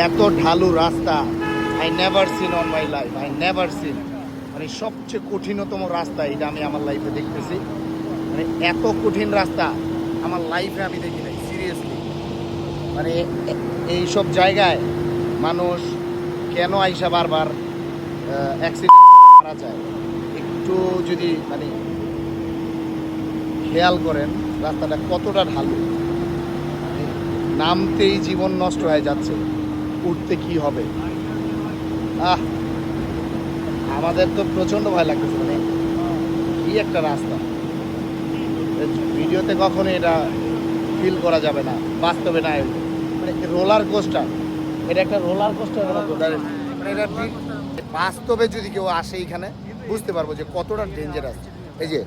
এত ঢালু রাস্তা I never seen on my life, I never seen. মানে সবচেয়ে কঠিনতম রাস্তা এটা আমি আমার লাইফে দেখতেছি। মানে এত কঠিন রাস্তা আমার লাইফে আমি দেখি নাই, সিরিয়াসলি। মানে এইসব জায়গায় মানুষ কেন আইসা বারবার অ্যাক্সিডেন্ট মারা যায়, একটু যদি মানে খেয়াল করেন রাস্তাটা কতটা ঢালু। নামতেই জীবন নষ্ট হয়ে যাচ্ছে, উঠতে কি হবে। আমাদের তো প্রচণ্ড ভয় লাগতেছে। মানে কি একটা রাস্তা, ভিডিওতে কখনো এটা ফিল করা যাবে না, বাস্তবে না। মানে রোলার কোস্টার, এটা একটা রোলার কোস্টার মতো। মানে এটা বাস্তবে যদি কেউ আসে এখানে বুঝতে পারবো যে কতটা ডেঞ্জারাস। এই যে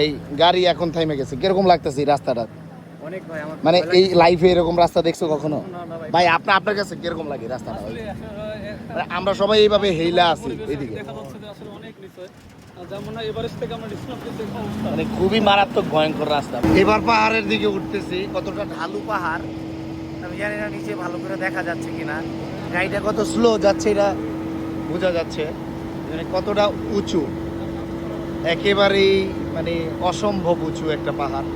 এই গাড়ি এখন থাইমে গেছে, কিরকম লাগতেছে এই রাস্তাটা? মানে এই লাইফে এরকম রাস্তা দেখছো কখনো ভাই? আপনার কাছে কিরকম লাগে রাস্তাটা? আমরা সবাই এইভাবে হেইলা আছি এইদিকে, মানে খুবই মারাত্মক ভয়ঙ্কর রাস্তা। এবার পাহাড়ের দিকে উঠতেছি, কতটা ঢালু পাহাড় আমি জানি না নিচে ভালো করে দেখা যাচ্ছে কিনা। গাড়িটা কত স্লো যাচ্ছে এটা বোঝা যাচ্ছে, মানে কতটা উঁচু, একেবারেই মানে অসম্ভব উঁচু একটা পাহাড়।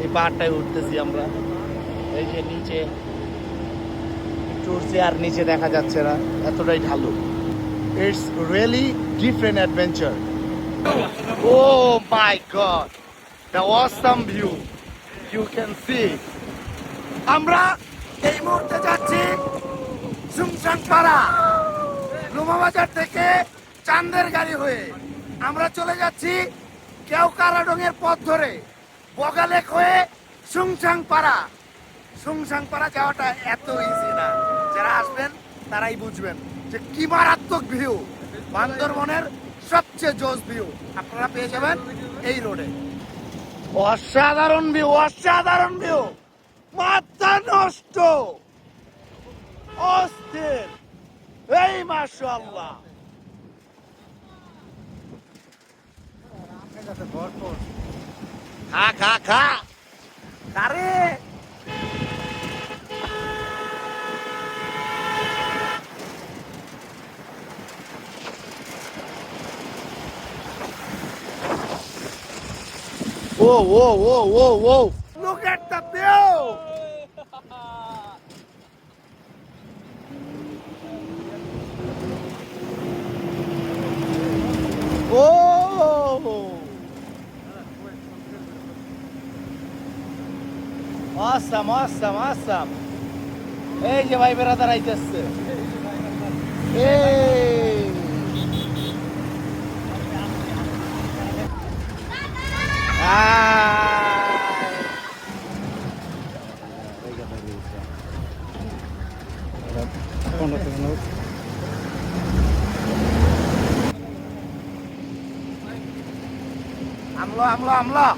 এই পাহাড়টায় উঠতেছি আমরা। এই যে নিচে চড়ছি আর নিচে দেখা যাচ্ছে না, এতটাই ঢালু। It's really different adventure. Oh my God, the awesome view you can see. আমরা এই মুহূর্তে যাচ্ছি সুংসাংপাড়া, লুমাবাজার থেকে চান্দের গাড়ি হয়ে আমরা চলে যাচ্ছি কেওকারাডং-এর পথ ধরে বগালেক হয়ে সুংসাংপাড়া। সুংসাংপাড়া যাওয়াটা এত ইজি না, যারা আসবেন তারাই বুঝবেন যে কি মারাত্মক ভিউ। বান্দরবনের সবচেয়ে জোস ভিউ আপনারা পেয়ে যাবেন এই রোডে। অসাধারণ ভিউ, অসাধারণ ভিউ, মাথা নষ্ট, অস্থির। এই মাশাআল্লাহ, খা খা খা আরে whoa, whoa, whoa, whoa, whoa. Look at the view. Oh. Awesome, awesome, awesome. এই যে ভাই বেড়াদার আইতেছে। এই আমলা আমলা আমলা